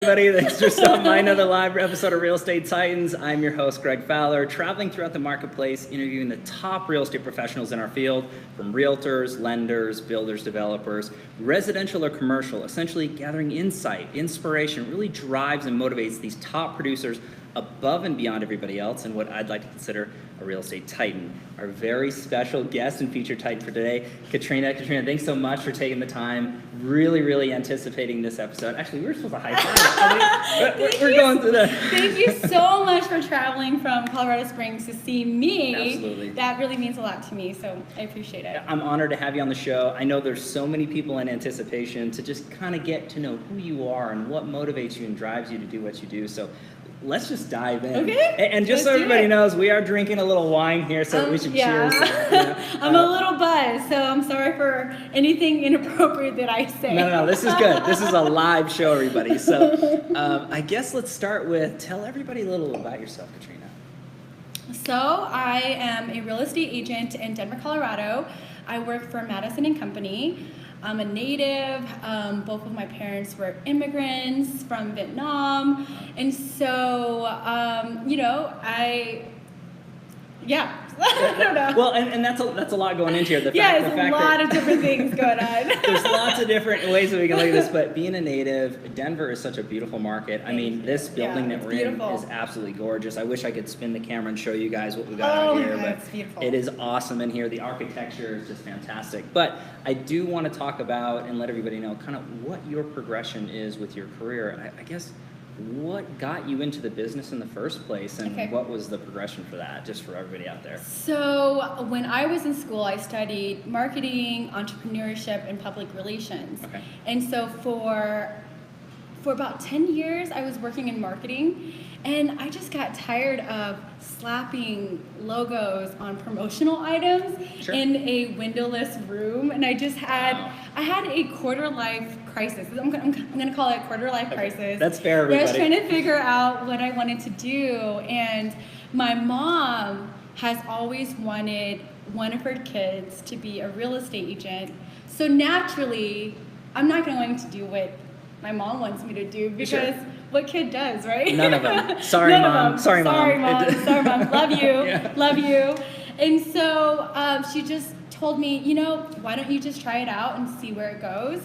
Everybody, thanks for stopping by another live episode of Real Estate Titans. I'm your host, Greg Fowler, traveling throughout the marketplace, interviewing the top real estate professionals in our field, from realtors, lenders, builders, developers, residential or commercial, essentially gathering insight, inspiration, really drives and motivates these top producers above and beyond everybody else, and what I'd like to consider a real estate titan. Our very special guest and featured titan for today, Katrina. Katrina, thanks so much for taking the time. Really anticipating this episode. Actually, we were supposed to high five. We're going through that. Thank you so much for traveling from Colorado Springs to see me. Absolutely. That really means a lot to me, so I appreciate it. I'm honored to have you on the show. I know there's so many people in anticipation to just kind of get to know who you are and what motivates you and drives you to do what you do. So let's just dive in. Okay. And just so everybody knows, we are drinking a little wine here, so we should cheers. I'm a little buzzed, so I'm sorry for anything inappropriate that I say. No, this is good. This is a live show, everybody. So I guess let's start with, tell everybody a little about yourself, Katrina. So I am a real estate agent in Denver, Colorado. I work for Madison and Company. I'm a native. Both of my parents were immigrants from Vietnam. And so, I don't know. Well, and that's a lot going into here. There's a lot of different things going on. There's lots of different ways that we can look at this, but being a native, Denver is such a beautiful market. I mean, this building that we're in is absolutely gorgeous. I wish I could spin the camera and show you guys what we got out here, but it's beautiful. It is awesome in here. The architecture is just fantastic. But I do want to talk about and let everybody know kind of what your progression is with your career. I guess what got you into the business in the first place, and what was the progression for that, just for everybody out there? So when I was in school, I studied marketing, entrepreneurship, and public relations. Okay. And so for about 10 years, I was working in marketing, and I just got tired of slapping logos on promotional items in a windowless room, and I just had I had a quarter life crisis. I'm gonna call it a quarter life crisis. That's fair, everybody. I was trying to figure out what I wanted to do, and my mom has always wanted one of her kids to be a real estate agent. So naturally, I'm not going to do what my mom wants me to do, because what kid does, right? None of them. Sorry, Mom. Sorry, Mom. Love you. Love you. And so she just told me, why don't you just try it out and see where it goes?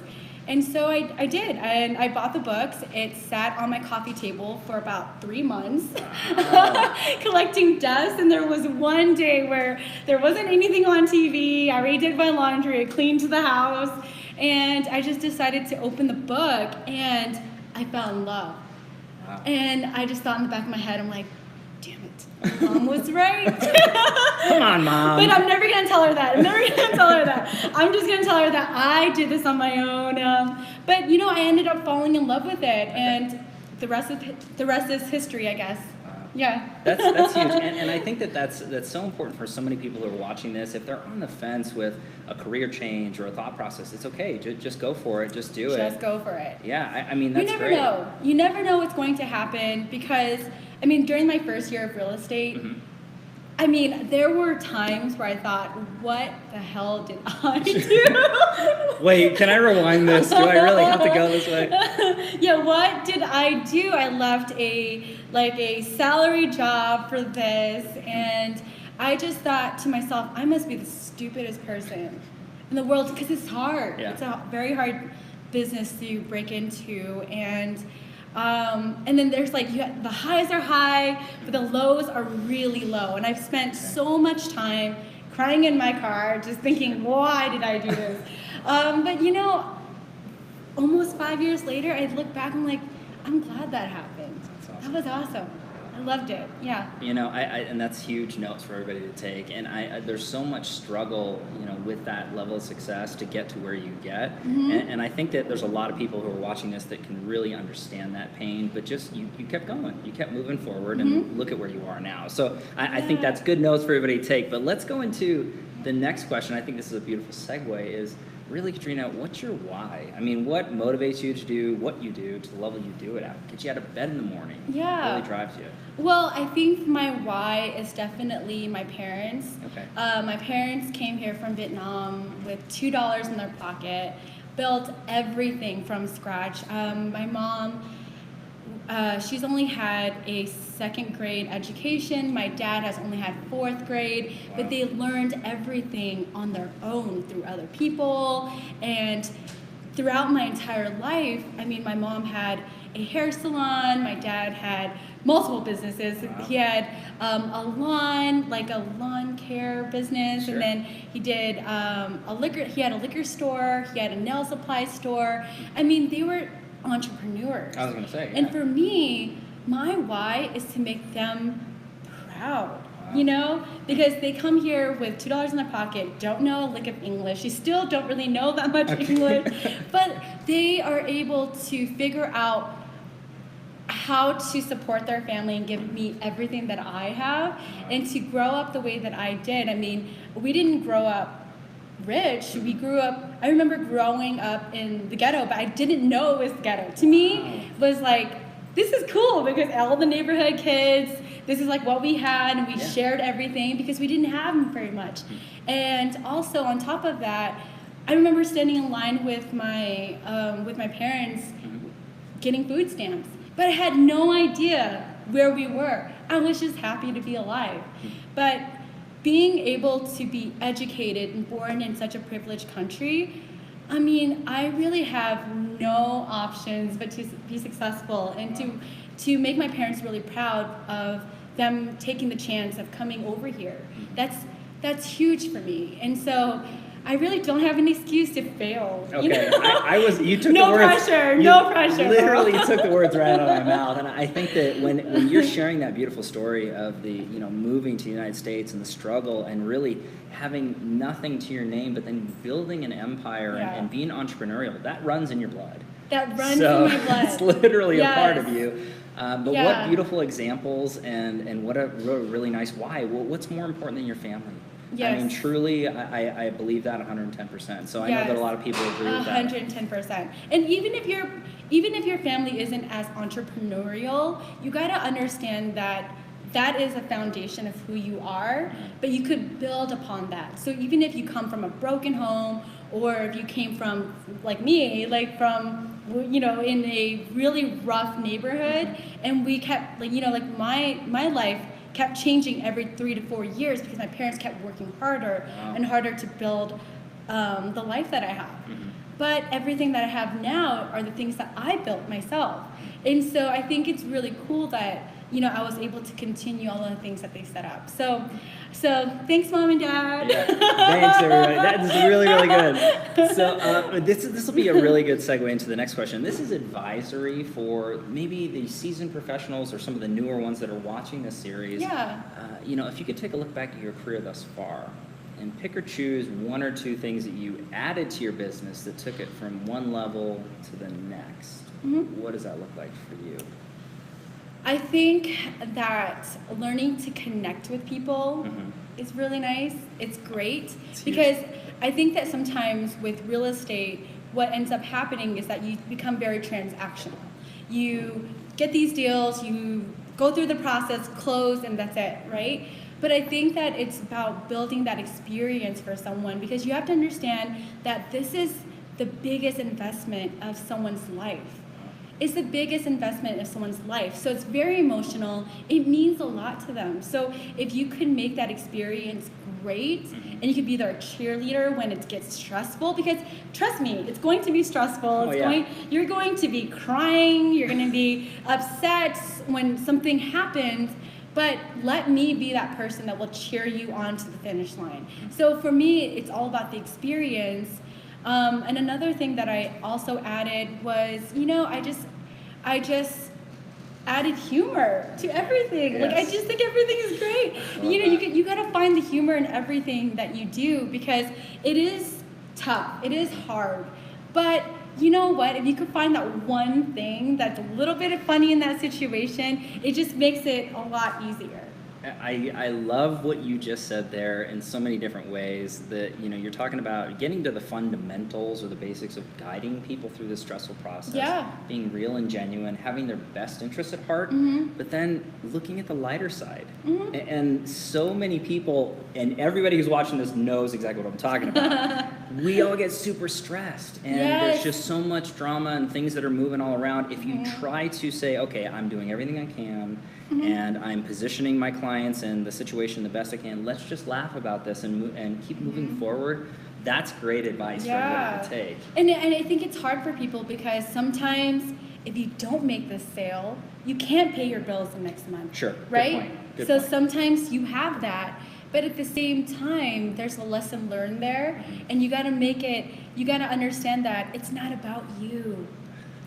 And so I did, and I bought the books. It sat on my coffee table for about 3 months, collecting dust, and there was one day where there wasn't anything on TV. I already did my laundry, I cleaned the house, and I just decided to open the book, and I fell in love. Wow. And I just thought in the back of my head, I'm like, damn it, Mom was right. Come on, Mom. But I'm never going to tell her that. I'm just going to tell her that I did this on my own. But, I ended up falling in love with it. And the rest is history, I guess. Yeah. That's huge. And I think that's so important for so many people who are watching this. If they're on the fence with a career change or a thought process, it's okay. Just go for it. Just do it. Just go for it. Yeah. I mean, that's great. You never know. You never know what's going to happen, because, during my first year of real estate, there were times where I thought, what the hell did I do? Wait, can I rewind this? Do I really have to go this way? Yeah, what did I do? I left a salary job for this, and I just thought to myself, I must be the stupidest person in the world, because it's hard. Yeah. It's a very hard business to break into, and then there's the highs are high, but the lows are really low. And I've spent so much time crying in my car, just thinking, why did I do this? But almost 5 years later, I look back and I'm like, I'm glad that happened. That's awesome. That was awesome. I loved it. Yeah. And that's huge notes for everybody to take. And there's so much struggle, with that level of success to get to where you get. And I think that there's a lot of people who are watching this that can really understand that pain. But just you kept going, you kept moving forward, and look at where you are now. So I think that's good notes for everybody to take. But let's go into the next question. I think this is a beautiful segue. Is really, Katrina, what's your why? What motivates you to do what you do to the level you do it at? Get you out of bed in the morning. Yeah. What really drives you? Well, I think my why is definitely my parents. Okay. My parents came here from Vietnam with $2 in their pocket, built everything from scratch. My mom she's only had a second grade education. My dad has only had fourth grade, but they learned everything on their own through other people. And throughout my entire life, I mean, my mom had a hair salon. My dad had multiple businesses. Wow. He had a lawn care business, Sure. and then he did he had a liquor store, he had a nail supply store. I mean, they were entrepreneurs. I was going to say, And for me, my why is to make them proud. Wow. You know, because they come here with $2 in their pocket, don't know a lick of English. You still don't really know that much English, but they are able to figure out how to support their family and give me everything that I have, and to grow up the way that I did. I mean, we didn't grow up rich. We grew up, I remember growing up in the ghetto, but I didn't know it was the ghetto. To me, it was like, this is cool because all the neighborhood kids, this is like what we had, and we shared everything because we didn't have very much. And also on top of that, I remember standing in line with my parents getting food stamps, but I had no idea where we were. I was just happy to be alive. But being able to be educated and born in such a privileged country, I mean, I really have no options but to be successful and to make my parents really proud of them taking the chance of coming over here. That's huge for me. And so I really don't have an excuse to fail. Okay, You know? you took no the words. pressure, no pressure. Literally took the words right out of my mouth. And I think that when you're sharing that beautiful story of the, moving to the United States and the struggle and really having nothing to your name, but then building an empire and being entrepreneurial, that runs in your blood. That runs in my blood. It's literally a part of Yes. you. But what beautiful examples and what a really nice why. Well, what's more important than your family? Yes. I mean, truly, I believe that 110%. So I know that a lot of people agree with that. 110%. And even if your family isn't as entrepreneurial, you got to understand that that is a foundation of who you are, but you could build upon that. So even if you come from a broken home, or if you came from, like me, like from, in a really rough neighborhood, and we kept, my life kept changing every 3 to 4 years because my parents kept working harder and harder to build the life that I have. But everything that I have now are the things that I built myself. And so I think it's really cool that, I was able to continue all of the things that they set up. So thanks, Mom and Dad. Yeah. Thanks, everybody. That is really, really good. So this will be a really good segue into the next question. This is advisory for maybe the seasoned professionals or some of the newer ones that are watching this series. Yeah. If you could take a look back at your career thus far and pick or choose one or two things that you added to your business that took it from one level to the next. What does that look like for you? I think that learning to connect with people is really nice. It's great because I think that sometimes with real estate, what ends up happening is that you become very transactional. You get these deals, you go through the process, close, and that's it, right? But I think that it's about building that experience for someone, because you have to understand that this is the biggest investment of someone's life. It's the biggest investment of someone's life. So it's very emotional. It means a lot to them. So if you can make that experience great, and you could be their cheerleader when it gets stressful, because trust me, it's going to be stressful. You're going to be crying. You're going to be upset when something happens. But let me be that person that will cheer you on to the finish line. So for me, it's all about the experience. And another thing that I also added was, I just added humor to everything. Yes. I just think everything is great. You gotta find the humor in everything that you do, because it is tough, it is hard. But you know what? If you could find that one thing that's a little bit funny in that situation, it just makes it a lot easier. I love what you just said there in so many different ways, that you're talking about getting to the fundamentals or the basics of guiding people through this stressful process, being real and genuine, having their best interests at heart, but then looking at the lighter side. And so many people, and everybody who's watching this knows exactly what I'm talking about. we all get super stressed, and there's just so much drama and things that are moving all around. If you try to say, okay, I'm doing everything I can, and I'm positioning my clients and the situation the best I can, let's just laugh about this and keep moving forward. That's great advice for everyone to take. And I think it's hard for people because sometimes if you don't make this sale, you can't pay your bills the next month. Sure. Right? Good So point. sometimes you have that, but at the same time, there's a lesson learned there, and you got to understand that it's not about you.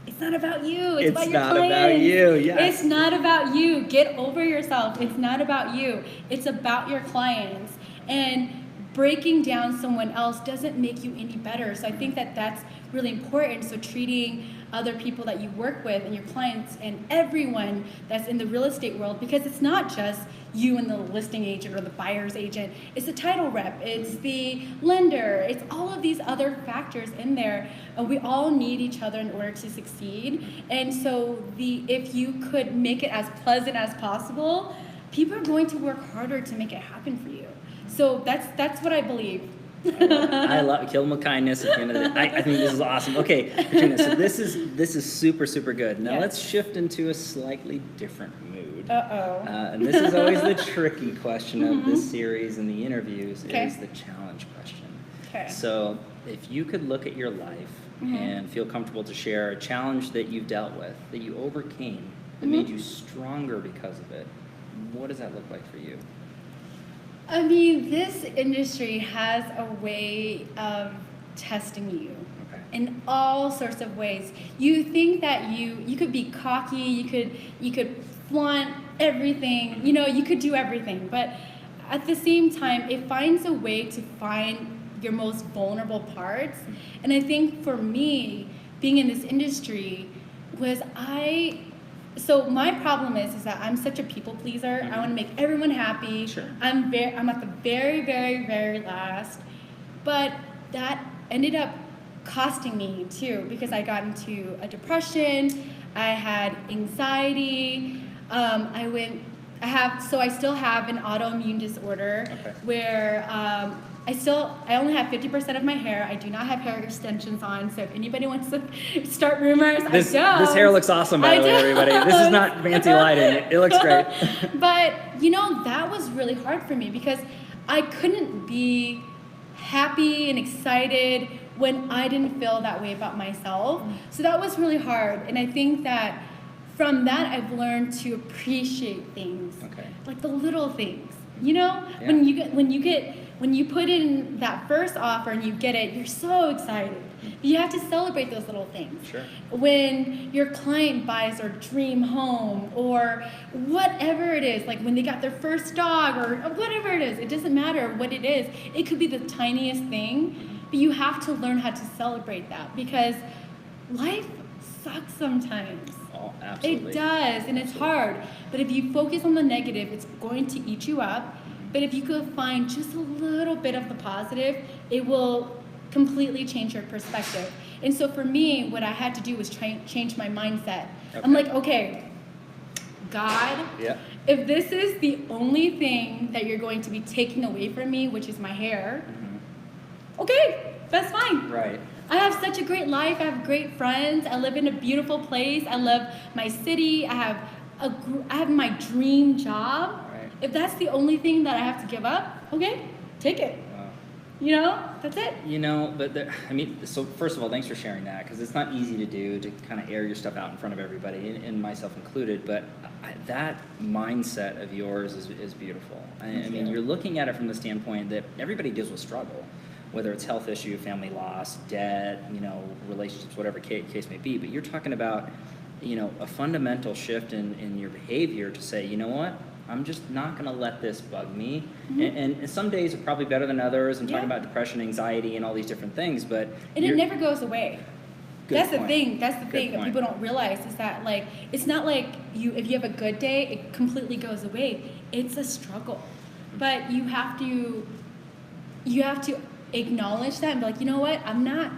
It's not about you. It's about your clients. It's not about you. Yes. It's not about you. Get over yourself. It's not about you. It's about your clients. And breaking down someone else doesn't make you any better. So I think that that's really important. So treating other people that you work with and your clients and everyone that's in the real estate world, because it's not just you and the listing agent or the buyer's agent, it's the title rep, it's the lender, it's all of these other factors in there. And we all need each other in order to succeed. And so if you could make it as pleasant as possible, people are going to work harder to make it happen for you. So that's what I believe. I love kill them with kindness at the end of the day. I think this is awesome. Okay, Katrina, so this is super good. Now let's shift into a slightly different mood. And this is always the tricky question of this series and the interviews is the challenge question. Okay. So if you could look at your life and feel comfortable to share a challenge that you've dealt with, that you overcame, that made you stronger because of it, what does that look like for you? I mean, this industry has a way of testing you in all sorts of ways. You think that you could be cocky, you could flaunt everything, you could do everything, but at the same time, it finds a way to find your most vulnerable parts. And I think for me, being in this industry so my problem is that I'm such a people pleaser. I want to make everyone happy. Sure. I'm at the very, very, very last. But that ended up costing me too, because I got into a depression. I had anxiety. I still have an autoimmune disorder where I only have 50% of my hair. I do not have hair extensions on, so if anybody wants to start rumors, I don't. This hair looks awesome, by the way, everybody. This is not fancy lighting. It looks great. But, that was really hard for me because I couldn't be happy and excited when I didn't feel that way about myself. So that was really hard. And I think that from that, I've learned to appreciate things, like the little things. When you put in that first offer and you get it, you're so excited. You have to celebrate those little things. Sure. When your client buys their dream home or whatever it is, like when they got their first dog or whatever it is, it doesn't matter what it is. It could be the tiniest thing, but you have to learn how to celebrate that because life sucks sometimes. Oh, absolutely. It does, and it's hard. But if you focus on the negative, it's going to eat you up. But if you could find just a little bit of the positive, it will completely change your perspective. And so for me, what I had to do was change my mindset. I'm like, okay, God, if this is the only thing that you're going to be taking away from me, which is my hair, okay, that's fine. Right. I have such a great life. I have great friends. I live in a beautiful place. I love my city. I have my dream job. If that's the only thing that I have to give up, okay, take it. Wow. That's it. So first of all, thanks for sharing that because it's not easy to do to kind of air your stuff out in front of everybody, and myself included. But that mindset of yours is beautiful. I mean, you're looking at it from the standpoint that everybody deals with struggle, whether it's health issue, family loss, debt, relationships, whatever case may be. But you're talking about, a fundamental shift in your behavior to say, you know what? I'm just not going to let this bug me. And some days are probably better than others. I'm talking about depression, anxiety, and all these different things. But it never goes away. That's the thing that point. people don't realize is that it's not like if you have a good day, it completely goes away. It's a struggle. But you have to acknowledge that and be like, you know what? I'm not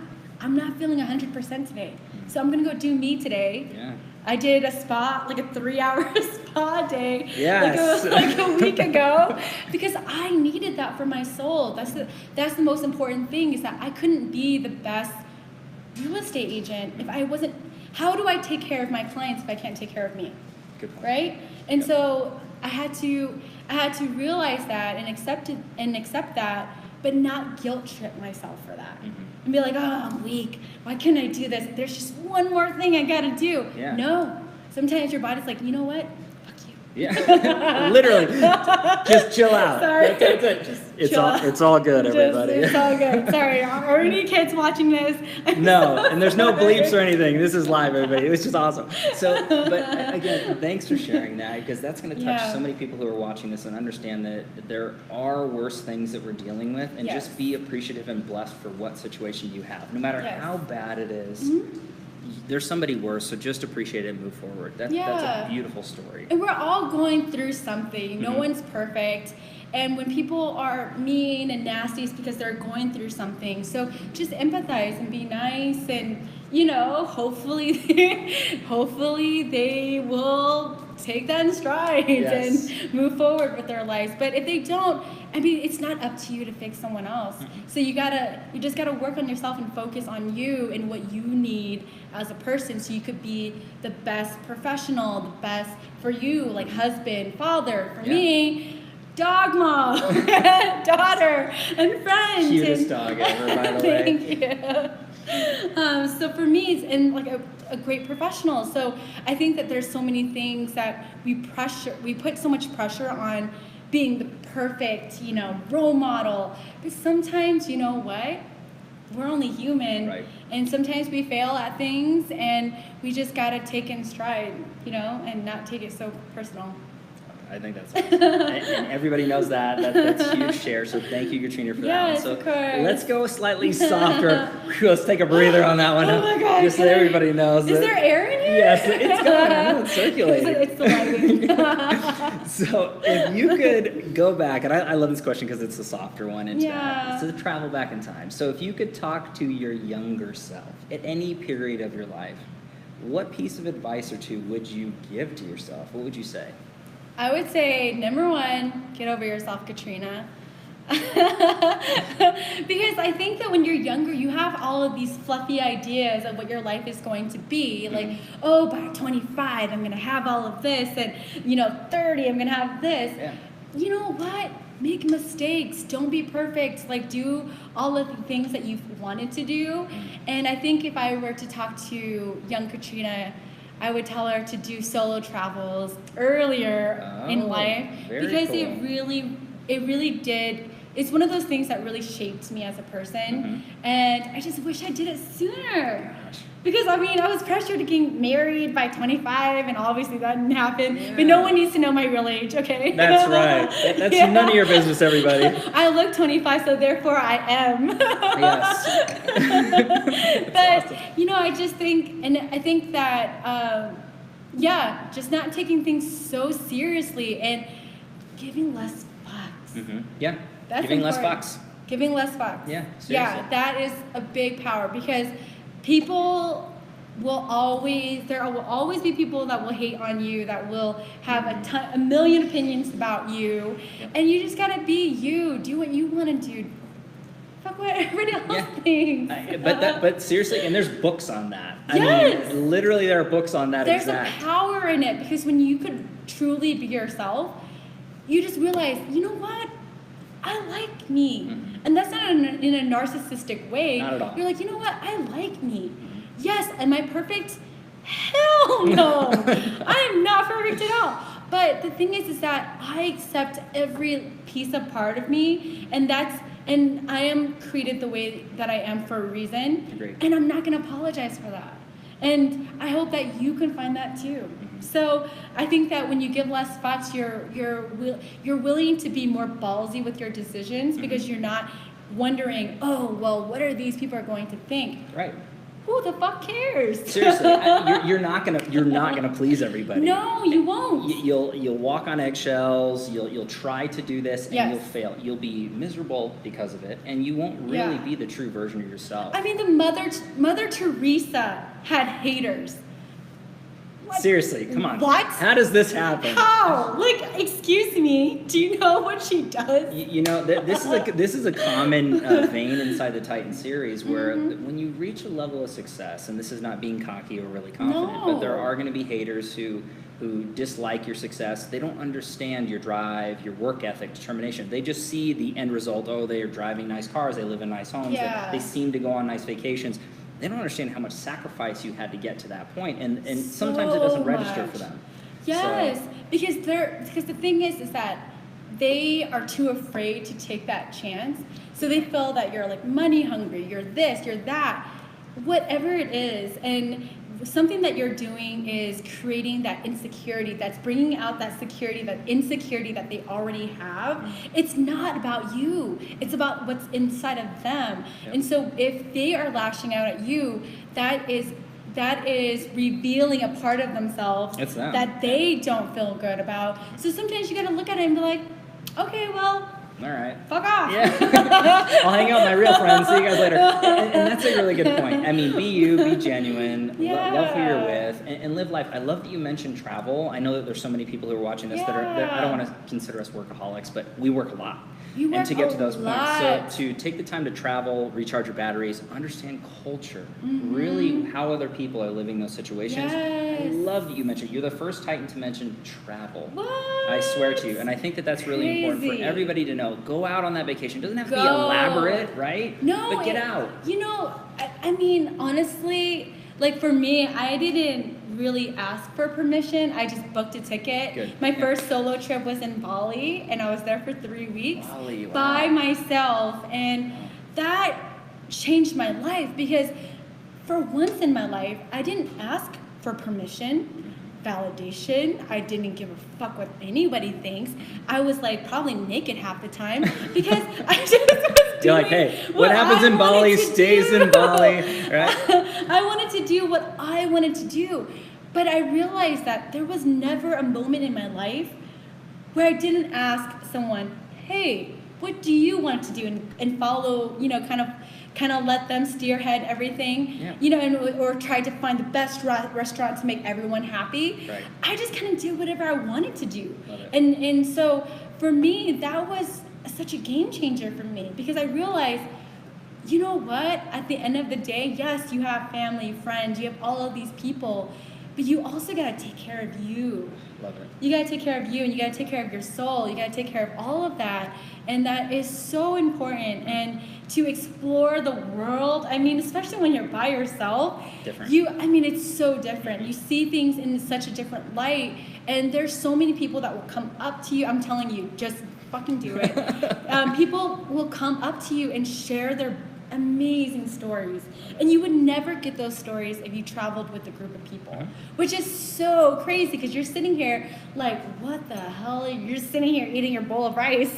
feeling 100% today. So I'm going to go do me today. Yeah. I did a spa, like a 3-hour spa day, Yes. like a week ago, because I needed that for my soul. That's the most important thing, is that I couldn't be the best real estate agent if I wasn't. How do I take care of my clients if I can't take care of me? Good point. Right? And so I had to realize that and accept that, but not guilt trip myself for that. And be like, oh, I'm weak. Why can't I do this? There's just one more thing I gotta do. Yeah. No. Sometimes your body's like, you know what? Fuck you. Yeah. Literally. Just chill out. Sorry. That's it. Just, it's all good, everybody. It's all good. Sorry. Are any kids watching this? No, and there's no bleeps or anything. This is live, everybody. It was just awesome. So, but again, thanks for sharing that, because that's going to touch so many people who are watching this and understand that there are worse things that we're dealing with, and just be appreciative and blessed for what situation you have, no matter how bad it is. There's somebody worse, so just appreciate it and move forward. That's a beautiful story. And we're all going through something. No one's perfect. And when people are mean and nasty, it's because they're going through something. So just empathize and be nice, and hopefully they will take that in stride and move forward with their lives. But if they don't, I mean, it's not up to you to fix someone else. So you just gotta work on yourself and focus on you and what you need as a person, so you could be the best professional, the best for you, like husband, father. For me, dog mom, daughter, and friends. Cutest dog ever, by the way. Thank you. So for me, it's like a great professional. So I think that there's so many things that we put so much pressure on being the perfect, role model. But sometimes, you know what? We're only human, and sometimes we fail at things, and we just gotta take in stride, and not take it so personal. I think that's awesome. And everybody knows that. That's a huge share. So thank you, Katrina, for that one. So of course. Let's go slightly softer. Let's take a breather on that one. Oh my God! Just so everybody knows. Is there air in here? Yes, it's going. I know, it's circulating. It's the lighting. So if you could go back, and I love this question because it's a softer one. It's to travel back in time. So if you could talk to your younger self at any period of your life, what piece of advice or two would you give to yourself? What would you say? I would say, number one, get over yourself, Katrina. Because I think that when you're younger, you have all of these fluffy ideas of what your life is going to be. Like, oh, by 25, I'm going to have all of this. And, 30, I'm going to have this. Yeah. You know what? Make mistakes. Don't be perfect. Like, do all of the things that you've wanted to do. And I think if I were to talk to young Katrina, I would tell her to do solo travels earlier in life, because it really did. It's one of those things that really shaped me as a person, and I just wish I did it sooner. Because I was pressured to get married by 25, and obviously that didn't happen. Yeah. But no one needs to know my real age, okay? That's right. That's none of your business, everybody. I look 25, so therefore I am. Yes. But awesome. I just think, and I think that, just not taking things so seriously and giving less fucks. Yeah. That's giving important. less fucks. Giving less fucks. Yeah. Seriously. Yeah, that is a big power, because people will always be people that will hate on you, that will have a million opinions about you, and you just gotta be you. Do what you want to do. Fuck what everybody else thinks. But seriously, and there's books on that. Yes. Literally, there are books on that. There's a power in it, because when you could truly be yourself, you just realize, you know what? I like me. And that's not in a narcissistic way. Not at all. You're like, you know what? I like me. Yes, am I perfect? Hell no. I am not perfect at all. But the thing is that I accept every piece of part of me, and I am created the way that I am for a reason. Agreed. And I'm not going to apologize for that. And I hope that you can find that too. So I think that when you give less fucks, you're willing to be more ballsy with your decisions, because you're not wondering, oh, well, what are these people are going to think? Right. Who the fuck cares? Seriously, you're not gonna please everybody. No, you won't. You'll walk on eggshells. You'll try to do this, and Yes. you'll fail. You'll be miserable because of it, and you won't really be the true version of yourself. The Mother Teresa had haters. Seriously, come on. What? How does this happen? How? Like, excuse me. Do you know what she does? You know, this is a common vein inside the Titan series where when you reach a level of success, and this is not being cocky or really confident, but there are going to be haters who dislike your success. They don't understand your drive, your work ethic, determination. They just see the end result. Oh, they are driving nice cars. They live in nice homes. Yeah. They seem to go on nice vacations. They don't understand how much sacrifice you had to get to that point, and sometimes it doesn't register for them. Yes, so. because the thing is that they are too afraid to take that chance. So they feel that you're like money hungry, you're this, you're that, whatever it is. And something that you're doing is creating that insecurity, that's bringing out that security, that insecurity that they already have. It's not about you. It's about what's inside of them. Yep. And so if they are lashing out at you, that is revealing a part of themselves that they don't feel good about. So sometimes you got to look at it and be like, okay, well, all right. Fuck off. Yeah. I'll hang out with my real friends. See you guys later. And that's a really good point. I mean, be you, be genuine, love who you're with, and live life. I love that you mentioned travel. I know that there's so many people who are watching this that I don't want to consider us workaholics, but we work a lot. And to get to those points, so to take the time to travel, recharge your batteries, understand culture, really how other people are living those situations. Yes. I love that you mentioned, you're the first Titan to mention travel. What? I swear to you. And I think that that's really important for everybody to know. Go out on that vacation. It doesn't have to be elaborate, right? No. But get out. You know, I mean, honestly, like for me, I didn't really ask for permission. I just booked a ticket. Good. My first solo trip was in Bali, and I was there for 3 weeks by myself, and that changed my life because for once in my life, I didn't ask for permission, validation. I didn't give a fuck what anybody thinks. I was like probably naked half the time because I just was You're like, hey, what happens in Bali stays in Bali, right? I wanted to do what I wanted to do. But I realized that there was never a moment in my life where I didn't ask someone, hey, what do you want to do? And follow, you know, kind of let them spearhead everything, you know, or try to find the best restaurant to make everyone happy. Right. I just kind of did whatever I wanted to do. And so for me, that was such a game changer for me because I realized, you know what, at the end of the day, yes, you have family, friends, you have all of these people, but you also got to take care of you. Love it. You got to take care of you, and you got to take care of your soul. You got to take care of all of that. And that is so important. And to explore the world, I mean, especially when you're by yourself, it's so different. You see things in such a different light. And there's so many people that will come up to you. I'm telling you, just fucking do it. People will come up to you and share their amazing stories, and you would never get those stories if you traveled with a group of people, which is so crazy because you're sitting here like, what the hell? You're sitting here eating your bowl of rice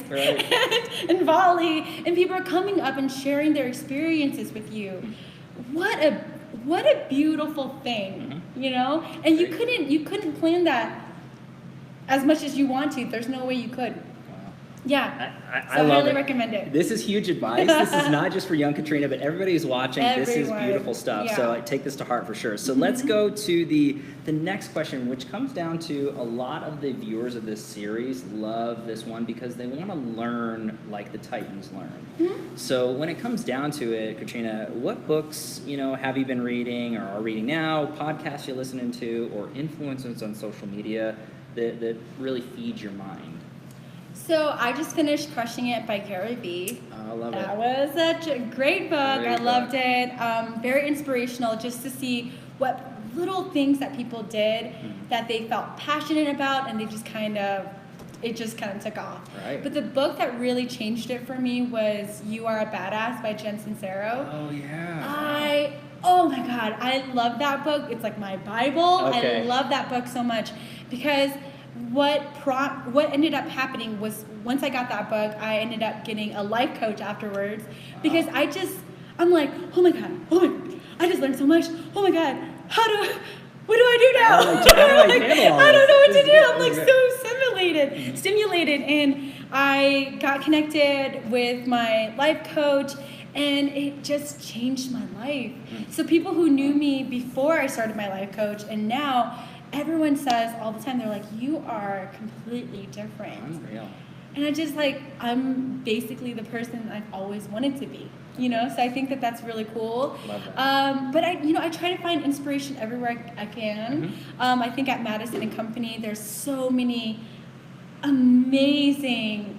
in Bali, and people are coming up and sharing their experiences with you. What a beautiful thing, you know? And you couldn't plan that as much as you want to. There's no way you could. Yeah, I love highly recommend it. This is huge advice. This is not just for young Katrina, but everybody who's watching. This is beautiful stuff. Yeah. So I take this to heart for sure. So let's go to the next question, which comes down to a lot of the viewers of this series love this one because they want to learn like the Titans learn. So when it comes down to it, Katrina, what books have you been reading or are reading now, podcasts you're listening to, or influencers on social media that really feed your mind? So I just finished Crushing It by Gary Vee. I love it. That was such a great book. I loved it. Very inspirational just to see what little things that people did that they felt passionate about, and it just kind of took off. Right. But the book that really changed it for me was You Are a Badass by Jen Sincero. Oh, yeah. Oh my God, I love that book. It's like my Bible. Okay. I love that book so much because what ended up happening was once I got that book, I ended up getting a life coach afterwards because I'm like, oh my God, I just learned so much. Oh my God, what do I do now? I don't know what to do. I'm like so stimulated. And I got connected with my life coach, and it just changed my life. So people who knew me before I started my life coach and now, everyone says all the time, they're like, you are completely different. Unreal. And I'm basically the person I've always wanted to be, so I think that that's really cool. Love that. But I try to find inspiration everywhere I can. I think at Madison and Company, there's so many amazing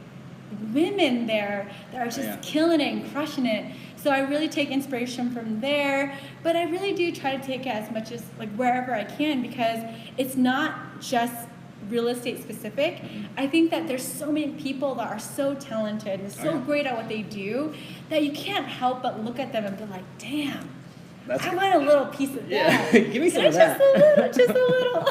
women there that are just killing it and crushing it. So I really take inspiration from there, but I really do try to take it as much as like wherever I can, because it's not just real estate specific. I think that there's so many people that are so talented and so great at what they do that you can't help but look at them and be like, damn, I want a little piece of that. Yeah, give me some of that. Just a little.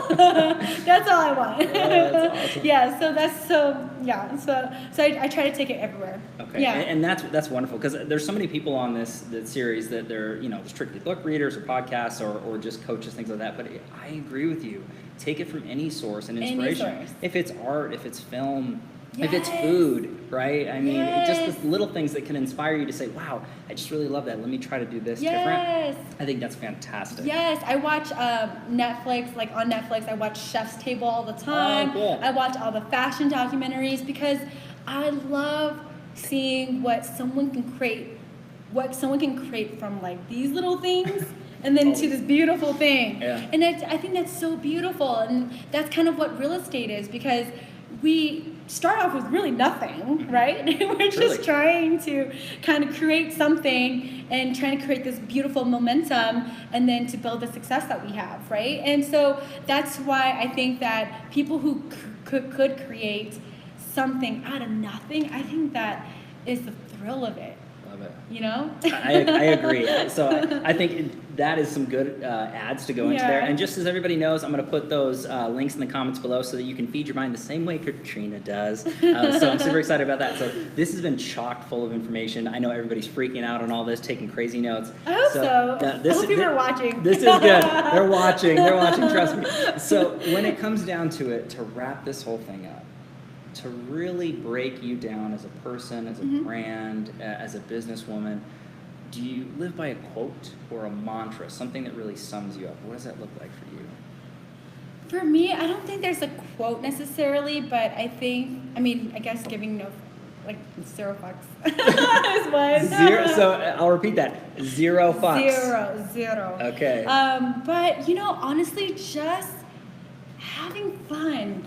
That's all I want. Oh, that's awesome. Yeah, so I try to take it everywhere. Okay, yeah. And that's wonderful, because there's so many people on this series that they're strictly book readers or podcasts or just coaches, things like that. But I agree with you. Take it from any source and inspiration. Any source. If it's art, if it's film, Yes. if it's food, right? I mean, just Yes. the little things that can inspire you to say, wow, I just really love that. Let me try to do this Yes. different. I think that's fantastic. Yes, I watch Netflix, like on Netflix, I watch Chef's Table all the time. Oh, cool. I watch all the fashion documentaries because I love seeing what someone can create from like these little things and then to this beautiful thing. Yeah. And I think that's so beautiful, and that's kind of what real estate is, because we start off with really nothing, right? We're just trying to kind of create something and trying to create this beautiful momentum and then to build the success that we have, right? And so that's why I think that people who could create something out of nothing, I think that is the thrill of it. Love it. You know? I agree. So I think that is some good ads to go into there. And just as everybody knows, I'm going to put those links in the comments below so that you can feed your mind the same way Katrina does. So I'm super excited about that. So this has been chock full of information. I know everybody's freaking out on all this, taking crazy notes. I hope so. I hope people are watching. This is good. They're watching. They're watching. Trust me. So when it comes down to it, to wrap this whole thing up, to really break you down as a person, as a brand, as a businesswoman, do you live by a quote or a mantra, something that really sums you up? What does that look like for you? For me, I don't think there's a quote necessarily, but I guess giving zero fucks is one. Zero. So I'll repeat that. Zero fucks. Zero. Okay. But honestly, just having fun,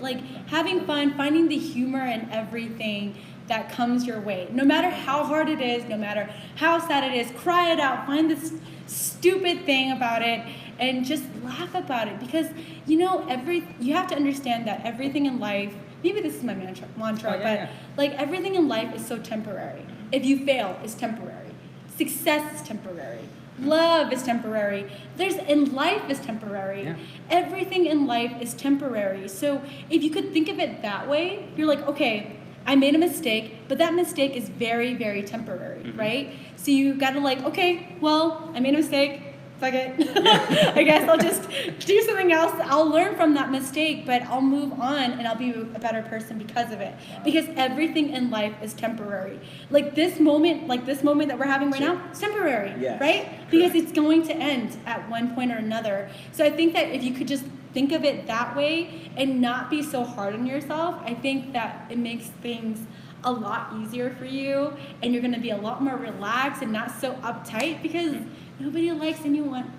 finding the humor in everything that comes your way. No matter how hard it is, no matter how sad it is, cry it out, find this stupid thing about it, and just laugh about it. Because, you have to understand that everything in life, maybe this is my mantra, everything in life is so temporary. If you fail, it's temporary. Success is temporary. Love is temporary. Life is temporary. Yeah. Everything in life is temporary. So if you could think of it that way, you're like, okay, I made a mistake, but that mistake is very, very temporary, right? So you gotta okay, well, I made a mistake, fuck it. I guess I'll just do something else. I'll learn from that mistake, but I'll move on and I'll be a better person because of it. Wow. Because everything in life is temporary. This moment that we're having right now, it's temporary, right? Because it's going to end at one point or another. So I think that if you could just think of it that way and not be so hard on yourself, I think that it makes things a lot easier for you, and you're going to be a lot more relaxed and not so uptight, because nobody likes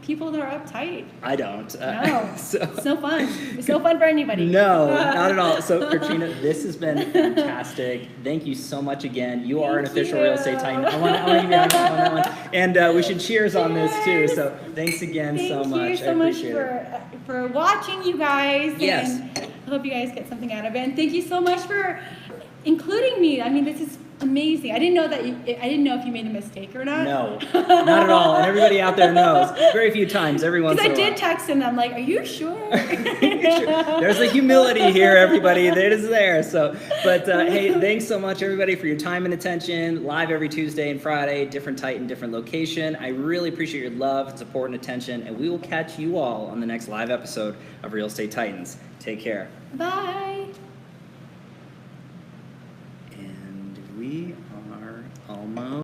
people that are uptight. I don't. No. It's no fun. It's no fun for anybody. No, not at all. So, Katrina, this has been fantastic. Thank you so much again. You are an official real estate titan. I want to give you a hand on that one. And we should cheers on this too. So, thanks again so much. Thank you so much for watching, you guys. Yes. And I hope you guys get something out of it. And thank you so much for including me. I mean, this is amazing. I didn't know if you made a mistake or not. No, not at all. And everybody out there knows. Very few times, every once in a while. Because I did text him. I'm like, are you sure? There's a humility here, everybody. It is there. So, but hey, thanks so much, everybody, for your time and attention. Live every Tuesday and Friday, different Titan, different location. I really appreciate your love, support, and attention. And we will catch you all on the next live episode of Real Estate Titans. Take care. Bye. And we are almost